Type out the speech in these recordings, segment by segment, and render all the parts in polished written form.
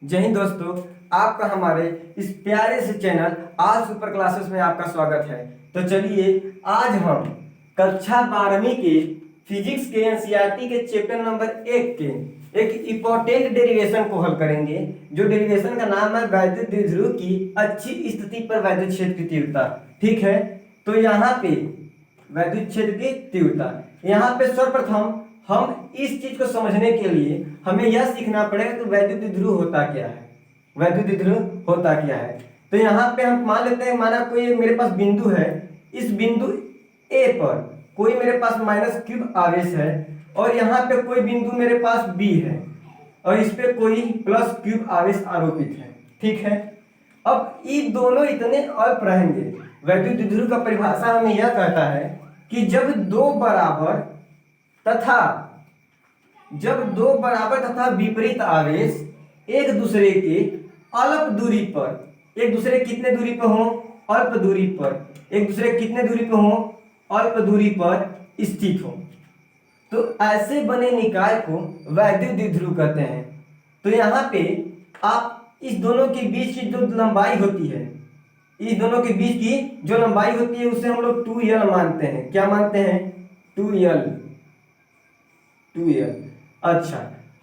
जय हिंद दोस्तों, आपका हमारे इस प्यारे से चैनल आज सुपर क्लासेस में आपका स्वागत है। तो चलिए आज हम कक्षा 12वीं के फिजिक्स के एनसीईआरटी के चैप्टर नंबर 1 के एक इंपॉर्टेंट डेरिवेशन को हल करेंगे, जो डेरिवेशन का नाम है वैद्युत द्विध्रुव की अच्छी स्थिति पर वैद्युत क्षेत्र की तीव्रता। ठीक है, तो यहाँ पे वैद्युत क्षेत्र की तीव्रता, यहाँ पे सर्वप्रथम हम इस चीज को समझने के लिए हमें यह सीखना पड़ेगा कि वैद्युत द्विध्रुव होता क्या है। वैद्युत द्विध्रुव होता क्या है, तो यहाँ पे हम मान लेते हैं, माना कोई मेरे पास बिंदु है, इस बिंदु ए पर कोई मेरे पास माइनस क्यूब आवेश है और यहाँ पे कोई बिंदु मेरे पास बी है और इस पे कोई प्लस क्यूब आवेश आरोपित है। ठीक है, अब ये दोनों इतने अल्प रहेंगे। वैद्युत द्विध्रुव का परिभाषा हमें यह कहता है कि जब दो बराबर तथा विपरीत आवेश एक दूसरे के अल्प दूरी पर, एक दूसरे कितने दूरी पर हो, अल्प दूरी पर, एक दूसरे कितने दूरी पर हो, अल्प दूरी पर स्थित हो, तो ऐसे बने निकाय को वैद्युत द्विध्रुव कहते हैं। तो यहाँ पे आप इस दोनों के बीच की जो लंबाई होती है, इस दोनों के बीच की जो लंबाई होती है उसे हम लोग 2l मानते हैं। क्या मानते हैं? 2l। अच्छा,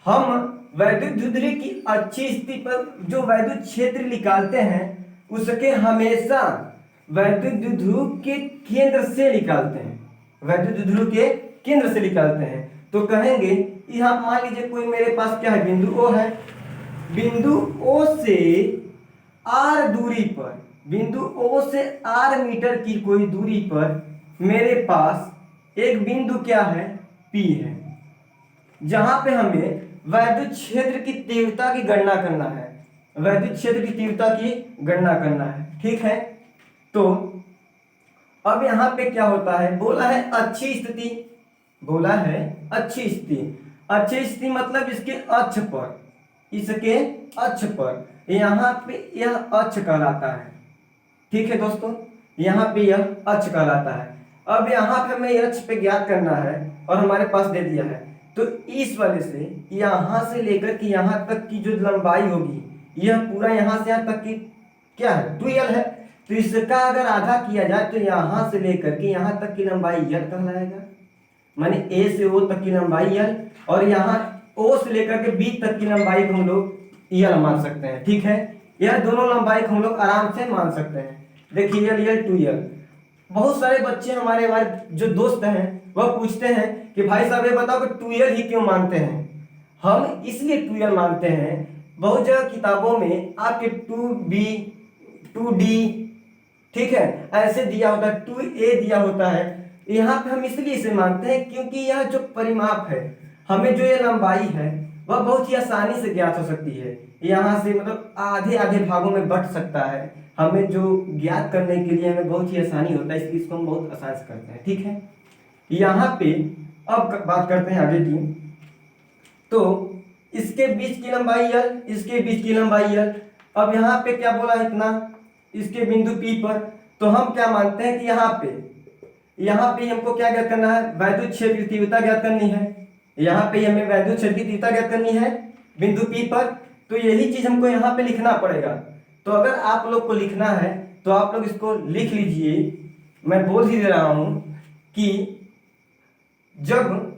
हम वैद्युत द्विध्रुव की अच्छी स्थिति पर जो वैद्युत क्षेत्र निकालते हैं उसके हमेशा वैद्युत द्विध्रुव के केंद्र से निकालते हैं। वैद्युत द्विध्रुव के केंद्र से निकालते हैं तो कहेंगे, यहाँ मान लीजिए कोई मेरे पास क्या है, बिंदु O है। बिंदु O से r दूरी पर, बिंदु O से r मीटर की कोई दूरी पर मेरे पास एक बिंदु क्या है, P है, जहां पे हमें वैद्युत क्षेत्र की तीव्रता की गणना करना है। वैद्युत क्षेत्र की तीव्रता की गणना करना है। ठीक है, तो अब यहाँ पे क्या होता है, बोला है अच्छी स्थिति, बोला है अच्छी स्थिति। अच्छी स्थिति मतलब इसके अक्ष पर, इसके अक्ष पर यहाँ पे यह अक्ष कहलाता है। ठीक है दोस्तों, यहाँ पे यह अक्ष कहलाता है। अब यहाँ पे हमें अक्ष पे ज्ञात करना है और हमारे पास दे दिया है, तो इस वाले से यहाँ से लेकर के यहाँ तक की जो लंबाई होगी, यह पूरा यहाँ से यहाँ तक की क्या है, 2l है। तो इसका अगर आधा किया जाए तो यहाँ से लेकर के यहाँ तक की लंबाई l कहलाएगा, माने A से O तक की लंबाई l, और यहाँ O से लेकर के B तक की लंबाई को हम लोग l मान सकते हैं। ठीक है, यह दोनों लंबाई को हम लोग आराम से मान सकते हैं। देखिए l 2l। बहुत सारे बच्चे हमारे जो दोस्त हैं वह पूछते हैं कि भाई साहब ये बताओ कि 2l ही क्यों मानते हैं। हम इसलिए 2l मानते हैं, बहुत जगह किताबों में आपके 2b 2d, ठीक है, ऐसे दिया होता है, 2a दिया होता है। यहाँ पे हम इसलिए इसे मानते हैं क्योंकि यह जो परिमाप है, हमें जो ये लंबाई है वह बहुत ही आसानी से ज्ञात हो सकती है। यहाँ से मतलब आधे आधे भागों में बंट सकता है, हमें जो ज्ञात करने के लिए हमें बहुत ही आसानी होता है, इसको हम बहुत आसानी से करते हैं। ठीक है, यहाँ पे अब बात करते हैं आगे की, तो इसके बीच की लंबाई l, इसके बीच की लंबाई l। अब यहाँ पे क्या बोला इतना, इसके बिंदु P पर, तो हम क्या मानते हैं कि यहाँ पे हमको क्या ज्ञात करना है, वैद्युत क्षेत्र की तीव्रता ज्ञात करनी है। यहाँ पे हमें वैद्युत क्षेत्र की तीव्रता ज्ञात करनी है बिंदु P पर, तो यही चीज हमको यहाँ पे लिखना पड़ेगा। तो अगर आप लोग को लिखना है तो आप लोग इसको लिख लीजिए, मैं बोल ही दे रहा हूं कि जब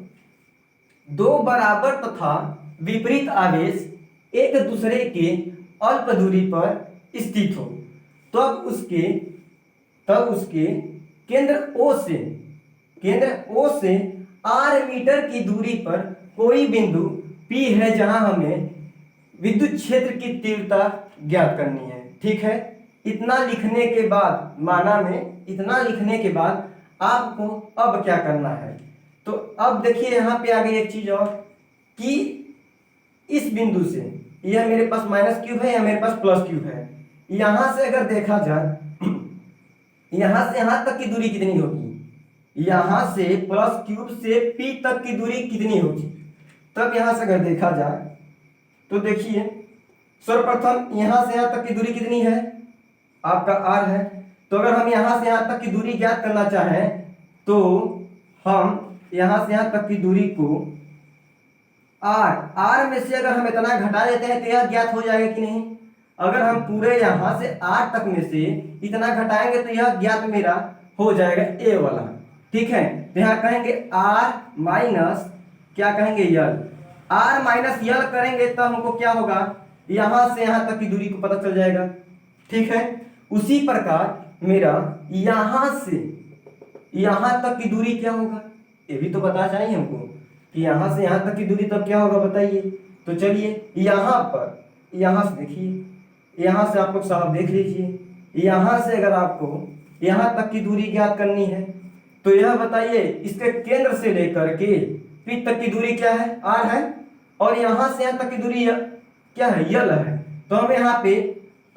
दो बराबर तथा विपरीत आवेश एक दूसरे के अल्प दूरी पर स्थित हो, तब उसके केंद्र O से r मीटर की दूरी पर कोई बिंदु P है जहां हमें विद्युत क्षेत्र की तीव्रता ज्ञात करनी है। ठीक है, इतना लिखने के बाद, माना में इतना लिखने के बाद आपको अब क्या करना है, तो अब देखिए यहाँ पे आ गई एक चीज और, कि इस बिंदु से यह मेरे पास माइनस क्यूब है या मेरे पास प्लस क्यूब है, यहां से अगर देखा जाए यहां से यहां तक की दूरी कितनी होगी, यहां से प्लस क्यूब से P तक की दूरी कितनी होगी, तब यहां से अगर देखा जाए तो देखिए सर्वप्रथम यहां से यहां तक की दूरी कितनी है, आपका r है। तो अगर हम यहां से यहां तक की दूरी ज्ञात करना चाहें तो हम यहां से यहां तक की दूरी को आर, आर में से अगर हम इतना घटा देते हैं तो यह ज्ञात हो जाएगा कि नहीं। अगर हम पूरे यहाँ से आर तक में से इतना घटाएंगे तो यह ज्ञात मेरा हो जाएगा ए वाला। ठीक है, तो यहाँ कहेंगे आर माइनस क्या कहेंगे यल, आर माइनस यल करेंगे तो हमको क्या होगा, यहाँ से यहाँ तक की दूरी को पता चल जाएगा। ठीक है, उसी प्रकार मेरा यहाँ से यहाँ तक की दूरी क्या होगा, ये भी तो पता चाहिए हमको कि यहाँ से यहाँ तक की दूरी तब क्या होगा बताइए। तो चलिए यहाँ पर, यहाँ से देखिए, यहाँ से आप लोग साहब देख लीजिए, यहाँ से अगर आपको यहाँ तक की दूरी ज्ञात करनी है तो यह बताइए इसके केंद्र से लेकर के पी तक की दूरी क्या है, आर है, और यहाँ से यहाँ तक की दूरी क्या है, यल है। तो हम यहाँ पे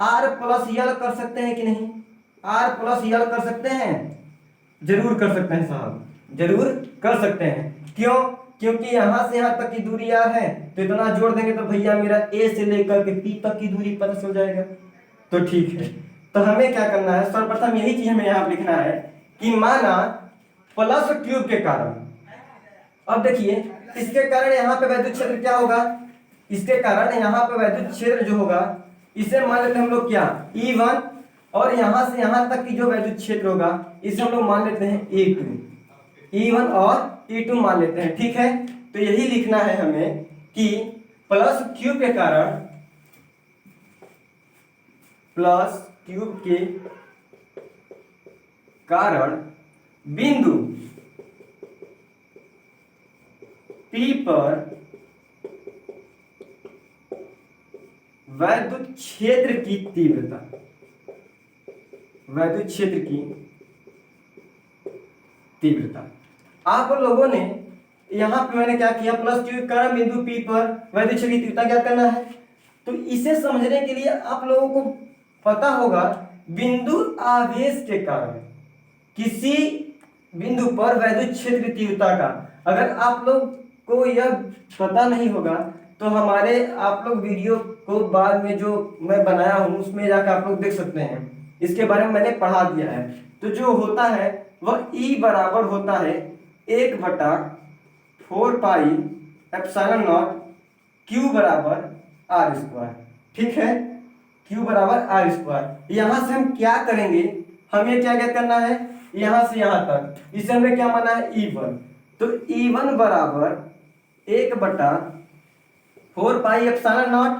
आर प्लस यल कर सकते हैं कि नहीं, आर प्लस यल कर सकते हैं, जरूर कर सकते हैं साहब, जरूर कर सकते हैं। क्यों, क्योंकि यहाँ से यहाँ तक की दूरी आर है तो इतना जोड़ देंगे तो भैया मेरा ए से लेकर के पी तक की दूरी पता चल जाएगा। तो ठीक है, तो हमें क्या करना है, सर्वप्रथम यही चीज हमें यहाँ लिखना है कि माना प्लस क्यूब के कारण, अब देखिए इसके कारण यहाँ पे वैद्युत क्षेत्र क्या होगा, इसके कारण यहाँ पे वैद्युत क्षेत्र जो होगा इसे मान लेते हैं हम लोग क्या E1, और यहाँ से यहाँ तक की जो वैद्युत क्षेत्र होगा इसे हम लोग मान लेते हैं E2, E1 और E2 मान लेते हैं। ठीक है, तो यही लिखना है हमें कि प्लस क्यूब के कारण, प्लस क्यूब के कारण बिंदु P पर वैद्युत क्षेत्र की तीव्रता, वैद्युत क्षेत्र की तीव्रता। आप लोगों ने यहां पे मैंने क्या किया, प्लस क्यू के कारण बिंदु P पर वैद्युत क्षेत्र की तीव्रता क्या करना है। तो इसे समझने के लिए आप लोगों को पता होगा बिंदु आवेश के कारण किसी बिंदु पर वैद्युत क्षेत्र की तीव्रता का, अगर आप लोग को यह पता नहीं होगा तो हमारे आप लोग वीडियो को बाद में जो मैं बनाया हूं उसमें जाकर आप लोग देख सकते हैं, इसके बारे में मैंने पढ़ा दिया है। तो जो होता है वह E बराबर होता है 1/4 पाई एप्सिलॉन नॉट Q बराबर आर स्क्वायर। ठीक है, Q बराबर आर स्क्वायर। यहां से हम क्या करेंगे, हमें क्या क्या करना है, यहां से यहां तक, इसे हमें क्या माना है E1, तो E1 बराबर 1/4 pi epsilon not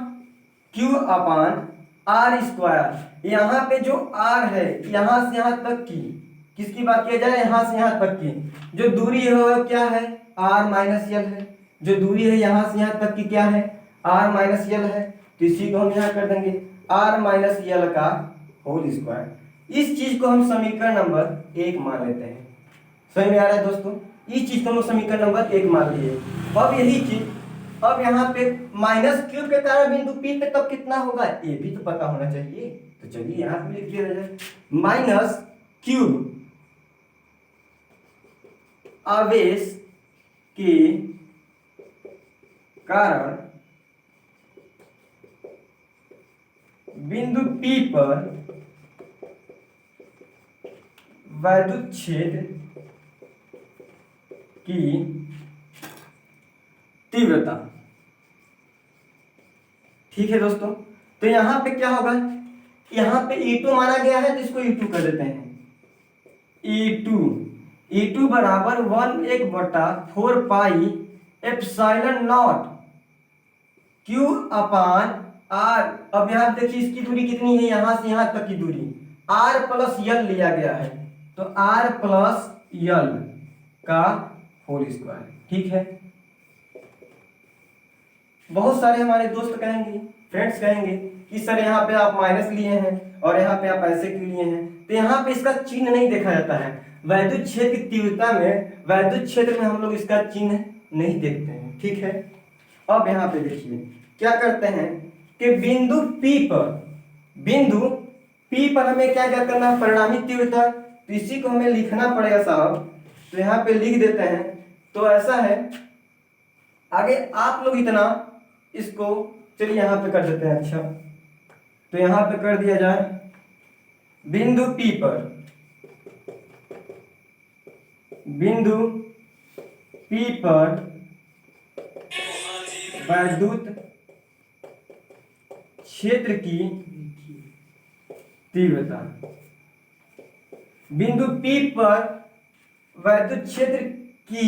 Q upon R square. यहाँ पे जो R है यहाँ से यहाँ तक की, किसकी बात किया जाए, यहाँ से यहाँ तक की जो दूरी है वह क्या है, R माइनस यल है, जो दूरी है यहाँ से यहाँ तक की क्या है, R माइनस यल है। तो इसी को हम यहाँ कर देंगे R माइनस यल का होल स्क्वायर। इस चीज को हम समीकरण नंबर 1 मान लेते हैं। समझ में आ रहा है दोस्तों, इस चीज को हम समीकरण नंबर 1 मान लिए। अब यही चीज अब यहाँ पे माइनस क्यूब के कारण बिंदु P पे तब कितना होगा ये भी तो पता होना चाहिए। तो चलिए यहाँ पे लिख दिया जाए माइनस क्यूब आवेश के कारण बिंदु P पर वैद्युत क्षेत्र की तीव्रता। ठीक है दोस्तों, तो यहां पे क्या होगा, यहां पे E2 माना गया है तो इसको E2 कर देते हैं, E2 बराबर 1/4 pi epsilon not Q upon R। अब यहां देखिए इसकी दूरी कितनी है, यहां से यहां तक की दूरी R प्लस यल लिया गया है, तो R प्लस यल का होल स्क्वायर। ठीक है, बहुत सारे हमारे दोस्त कहेंगे, फ्रेंड्स कहेंगे कि सर यहाँ पे आप माइनस लिए हैं और यहाँ पे आप ऐसे क्यों लिए हैं, तो यहाँ पे इसका चिन्ह नहीं देखा जाता है। वैद्युत क्षेत्र की तीव्रता में, वैद्युत क्षेत्र में हम लोग इसका चिन्ह नहीं देखते हैं। ठीक है, अब यहाँ पे देखिए क्या करते हैं कि बिंदु P पर हमें क्या क्या करना है, परिणामी तीव्रता, तो इसी को हमें लिखना पड़ेगा साहब। तो यहाँ पे लिख देते हैं। तो ऐसा है, आगे आप लोग इतना इसको चलिए यहाँ पे कर देते हैं। अच्छा, तो यहाँ पे कर दिया जाए बिंदु P पर वैद्युत क्षेत्र की तीव्रता। बिंदु P पर वैद्युत क्षेत्र की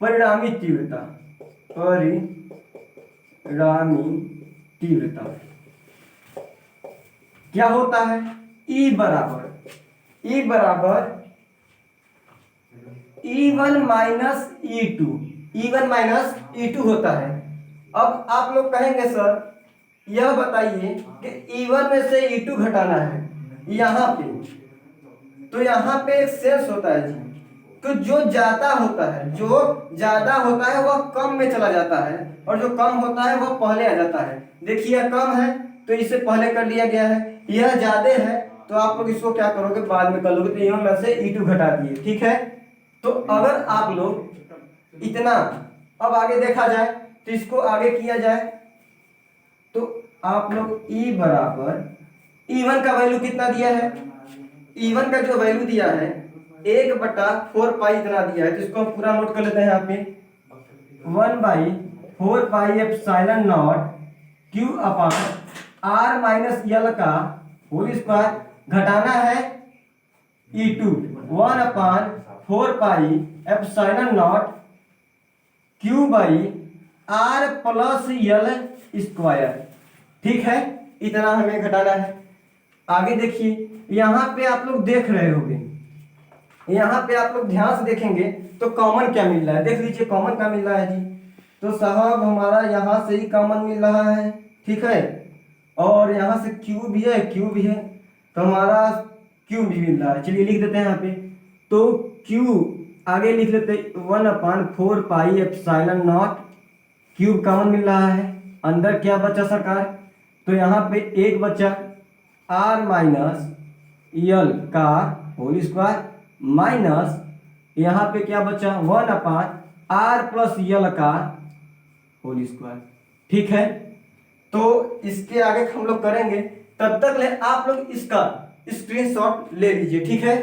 परिणामी तीव्रता, क्या होता है? E बराबर E1 माइनस E2 होता है। अब आप लोग कहेंगे सर यह बताइए कि E1 में से E2 घटाना है यहाँ पे, तो यहाँ पे एक सेंस होता है जी, तो जो ज्यादा होता है वह कम में चला जाता है, और जो कम होता है वह पहले आ जाता है। देखिए यह कम है तो इसे पहले कर लिया गया है, यह ज्यादा है तो आप लोग इसको क्या करोगे, बाद में कर लोगे। तो E1 में से E2 घटा दिए, ठीक है। तो अगर आप लोग इतना, अब आगे देखा जाए तो इसको आगे किया जाए तो आप लोग E बराबर E1 का वैल्यू कितना दिया है, E1 का जो वैल्यू दिया है 1/4 पाई इतना दिया है, तो इसको हम पूरा नोट कर लेते हैं यहाँ पे 1/4 pi epsilon not Q upon R minus L का होल स्क्वायर, घटाना है E2 1/4 pi epsilon not Q by R plus L square, ठीक है। इतना हमें घटाना है। आगे देखिए यहाँ पे आप लोग देख रहे होंगे, यहाँ पे आप लोग ध्यान से देखेंगे तो कॉमन क्या मिल रहा है, देख लीजिए कॉमन क्या मिल रहा है जी। तो साहब हमारा यहाँ से ही कॉमन मिल रहा है, ठीक है, और यहाँ से Q भी है, तो हमारा Q भी मिल रहा है। चलिए लिख देते हैं यहाँ पे, तो Q आगे लिख लेते 1/4 pi epsilon naught, cube common मिल रहा है, अंदर क्या बचा सरकार, तो यहाँ पे एक बचा R माइनस L का होल स्क्वायर माइनस यहाँ पे क्या बचा 1/R प्लस L का होल स्क्वायर, ठीक है। तो इसके आगे हम लोग करेंगे, तब तक ले आप लोग इसका स्क्रीनशॉट ले लीजिए, ठीक है।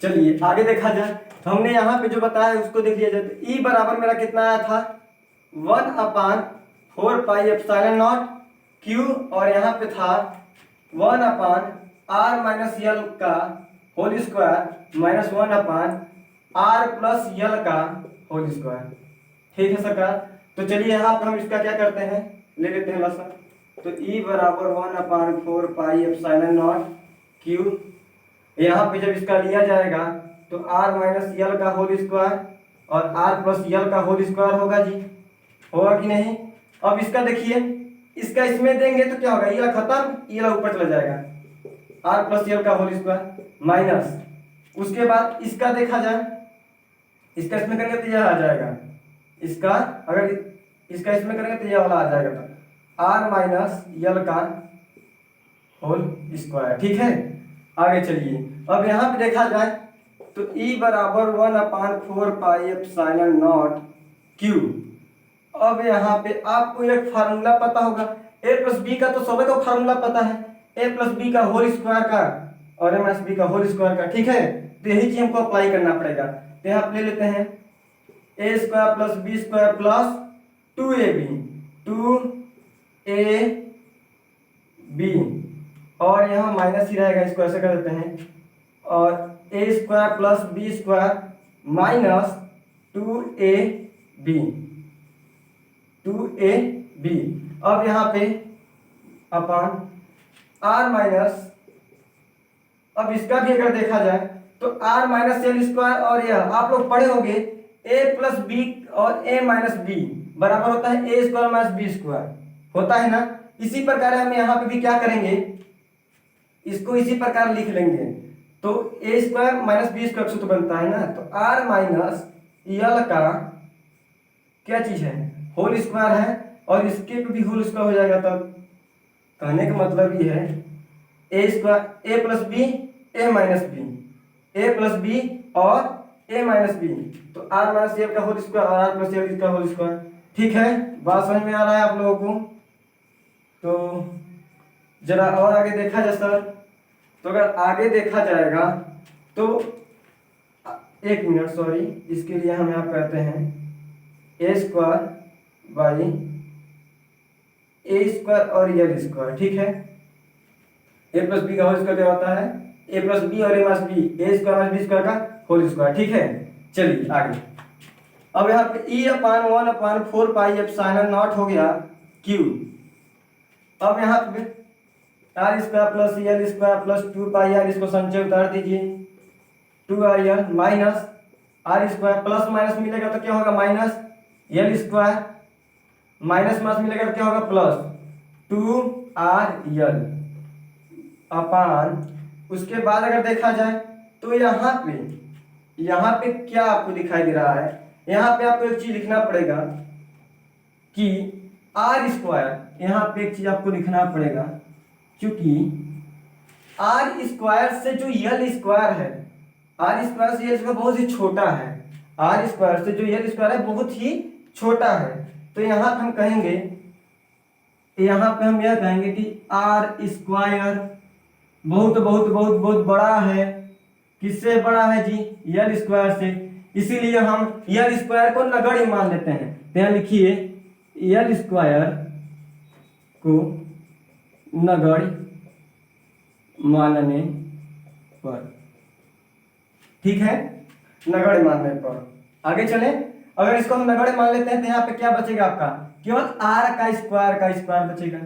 चलिए आगे देखा जाए, तो हमने यहाँ पे जो बताया है उसको देख लिया जाए। तो E बराबर मेरा कितना आया था 1/4 पाई एप्सिलॉन नॉट Q, और यहाँ पे था 1/R माइनस L का whole square minus 1/R plus L का होल स्क्वायर, ठीक है सरकार। तो चलिए यहाँ पर हम इसका क्या करते हैं, ले लेते हैं लसन। तो E बराबर 1/4 पाई एप्सिलॉन नॉट Q, यहाँ पे जब इसका लिया जाएगा तो R माइनस L का होल स्क्वायर और R प्लस L का होल स्क्वायर होगा जी, होगा कि नहीं। अब इसका देखिए, इसका इसमें देंगे तो क्या होगा, ये खत्म, ये ऊपर चला जाएगा, R प्लस L का होल स्क्वायर माइनस, उसके बाद इसका देखा जाए, इसका इसमें करेंगे तो यह आ जाएगा, इसका अगर इसका इसमें करेंगे तो यह वाला आ जाएगा, तो R माइनस L का होल स्क्वायर, ठीक है। आगे चलिए, अब यहाँ पे देखा जाए तो E बराबर 1/4 पाई एप्सिलॉन नॉट Q। अब यहाँ पे आपको एक फार्मूला पता होगा, A प्लस बी का तो सभी को फार्मूला पता है, A प्लस बी का होल स्क्वायर का और M माइनस बी का होल स्क्वायर का, ठीक है। तो यही चीज हमको अप्लाई करना पड़ेगा। तो यहाँ पे ले लेते हैं A square plus B square plus 2ab, और यहाँ माइनस ही रहेगा, इसको ऐसे कर देते हैं, और A square plus B square minus 2ab। अब यहाँ पे अपान R माइनस, अब इसका भी अगर देखा जाए तो R माइनस L स्क्वायर, और यह आप लोग पढ़े होंगे A प्लस बी और A माइनस बी बराबर होता है A square minus B square, होता है ना। इसी प्रकार हम यहाँ पे भी क्या करेंगे, इसको इसी प्रकार लिख लेंगे, तो A square minus B square सूत्र बनता है ना, तो R माइनस L का क्या चीज है, होल स्क्वायर है, और इसके पे भी होल स्क्वायर हो जाएगा। तब कहने का मतलब ये है A square A plus B A minus B, A plus B और A माइनस बी, तो R माइनस L का होल स्क्वायर और R प्लस L का होल स्क्वायर, ठीक है। बात समझ में आ रहा है आप लोगों को। तो जरा और आगे देखा जाए सर, तो अगर आगे देखा जाएगा तो 1 मिनट सॉरी, इसके लिए हम यहाँ कहते हैं a² बाई a² और l², ठीक है। a प्लस बी का होल स्क्वायर क्या होता है, a प्लस बी और a minus B, a² minus b² का होल स्क्वायर, ठीक है। चलिए आगे, अब यहाँ पे E/1/4 पाई एप्सिलॉन नॉट हो गया Q। अब यहाँ पे r² प्लस l² प्लस 2 पाई r, इसको संचय उतार दीजिए, 2rl minus r² plus minus मिलेगा तो क्या होगा माइनस l², माइनस माइनस मिलेगा तो क्या होगा प्लस 2rl अपान। उसके बाद अगर देखा जाए तो यहाँ पे क्या आपको दिखाई दे रहा है, यहाँ पे आपको एक चीज लिखना पड़ेगा कि r², यहाँ पे एक चीज आपको लिखना पड़ेगा क्योंकि r² से जो l² है, r² से l² बहुत ही छोटा है, r² से जो l² है बहुत ही छोटा है। तो यहाँ पे हम कहेंगे, यहाँ पे हम यह कहेंगे कि r² बहुत बहुत बहुत बहुत बड़ा है, किससे बड़ा है जी, l² से, इसीलिए हम l² को नगण्य मान लेते हैं। तो यहाँ लिखिए l² को नगण्य मानने पर, ठीक है, नगण्य मानने पर। आगे चले, अगर इसको हम नगण्य मान लेते हैं तो यहाँ पे क्या बचेगा आपका, केवल r² का स्क्वायर बचेगा,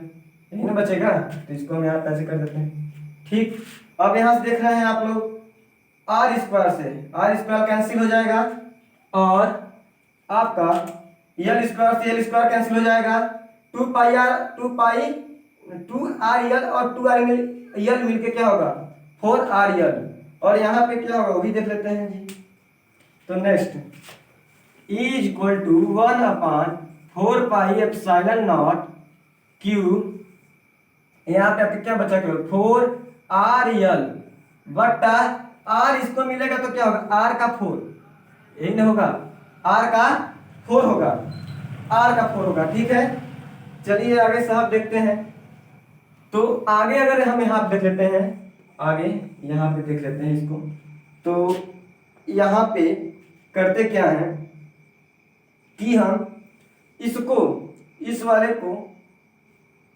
यही ना बचेगा। तो इसको हम यहाँ पे ऐसे कर देते हैं, ठीक। अब यहाँ से देख रहे हैं आप लोग, r² से r² कैंसिल हो जाएगा और आपका l² से l² कैंसिल हो जाएगा, 2rl और 2rl मिलके क्या होगा 4rl, और यहाँ पे क्या होगा वो भी देख लेते हैं जी। तो next is equal to 1/4 pi epsilon not Q, यहाँ पे आपके क्या बचा केवल 4rl बटा r, इसको मिलेगा तो क्या होगा r का 4, यही ना होगा, r का 4 होगा, r का 4 होगा, ठीक है। चलिए आगे साहब देखते हैं। तो आगे अगर हम यहाँ देख लेते हैं, आगे यहाँ पे देख लेते हैं इसको, तो यहाँ पे करते क्या है कि हम इसको, इस वाले को,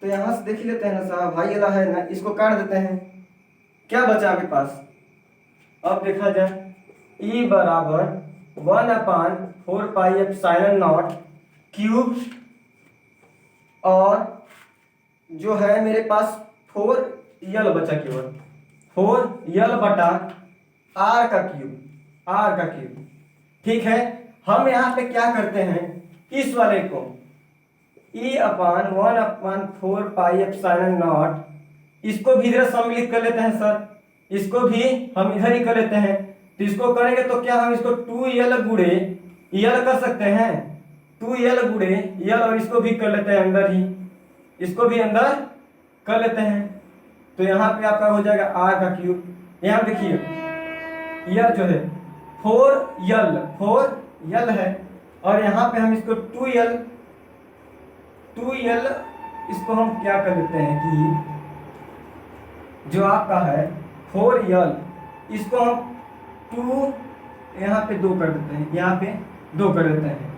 तो यहाँ से देख लेते हैं ना साहब, भाई वाला है ना, इसको काट देते हैं, क्या बचा आपके पास। अब देखा जाए E बराबर 1/4 पाई एप्सिलॉन नॉट क्यूब, और जो है मेरे पास 4l बचा, केवल 4l बटा r का क्यूब, ठीक है। हम यहाँ पे क्या करते हैं, इस वाले को E/1/4 पाई एप्सिलॉन नॉट, इसको भी इधर सम्मिलित कर लेते हैं सर, इसको भी हम इधर ही कर लेते हैं। तो इसको करेंगे तो क्या हम इसको 2l गुणे l कर सकते हैं, 2l गुणे l, और इसको भी कर लेते हैं अंदर ही, इसको भी अंदर कर लेते हैं। तो यहाँ पे आपका हो जाएगा r का क्यूब। यहाँ देखिए यह जो है 4l है, और यहाँ पे हम इसको 2l इसको हम क्या कर लेते हैं कि जो आपका है 4l, इसको हम 2 यहाँ पे 2 कर देते हैं, यहाँ पे 2 कर देते हैं,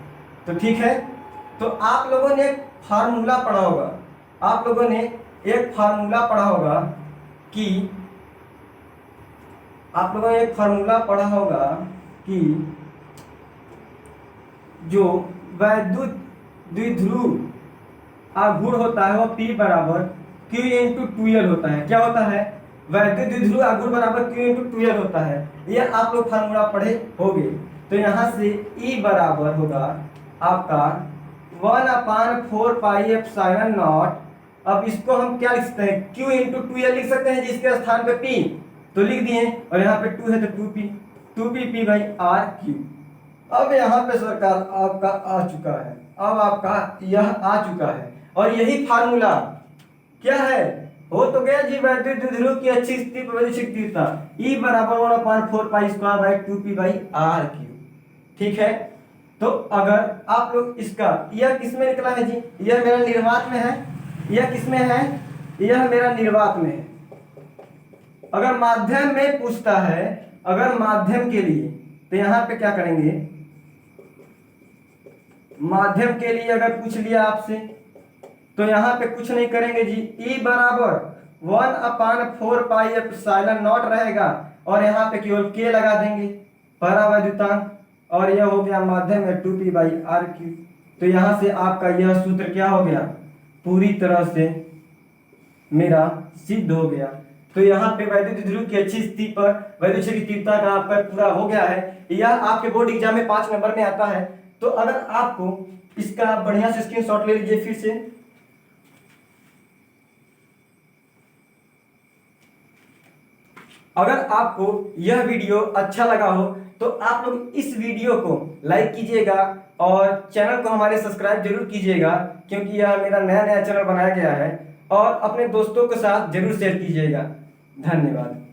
तो ठीक है। तो आप लोगों ने एक फार्मूला पढ़ा होगा, कि जो वैद्युत द्विध्रुव आघूर्ण होता है वो P बराबर Q इंटू 2l होता है। क्या होता है, वैद्युत द्विध्रुव आघूर्ण बराबर Q इंटू 2l होता है, यह आप लोग फार्मूला पढ़े होंगे। तो यहाँ से E बराबर होगा आपका 1/4 पाई एप्सिलॉन नॉट। अब इसको हम क्या लिख सकते हैं, Q इंटू 2l लिख सकते हैं, जिसके स्थान पे P तो लिख दिए, और यहाँ पे 2 है तो 2p p by r cube. अब यहाँ पे सरकार आपका आ चुका है, अब आपका यह आ चुका है, और यही फार्मूला क्या है, हो तो गया जी वैद्युत द्विध्रुव की अच्छी स्थिति पर वैद्युत स्थिरता E बराबर 1/4 pi square by 2p by r cube, ठीक है। तो अगर आप लोग इसका, यह किस में निकला है जी, यह मेरा निर्वात में है, यह किस में है, यह मेरा निर्वात में है, अगर माध्यम में पूछता है, अगर माध्यम के लिए, तो यहां पे क्या करेंगे, माध्यम के लिए अगर पूछ लिया आपसे तो यहां पे कुछ नहीं करेंगे जी, E बराबर 1/4 पाई एप्सिलॉन नॉट रहेगा और यहाँ पे केवल K लगा देंगे परावैद्युतांक, और यह हो गया माध्यम है 2p/r³। तो यहां से आपका यह सूत्र क्या हो गया, पूरी तरह से मेरा सिद्ध हो गया। तो यहाँ पे वैद्युत ध्रुव की अच्छी स्थिति पर वैद्युत क्षेत्र की तीव्रता का आपका पूरा हो गया है। यह आपके बोर्ड एग्जाम में 5 नंबर में आता है। तो अगर आपको इसका बढ़िया से स्क्रीनशॉट ले लीजिए फिर से। अगर आपको यह वीडियो अच्छा लगा हो तो आप लोग इस वीडियो को लाइक कीजिएगा और चैनल को हमारे सब्सक्राइब जरूर कीजिएगा, क्योंकि यह मेरा नया चैनल बनाया गया है, और अपने दोस्तों के साथ जरूर शेयर कीजिएगा। धन्यवाद।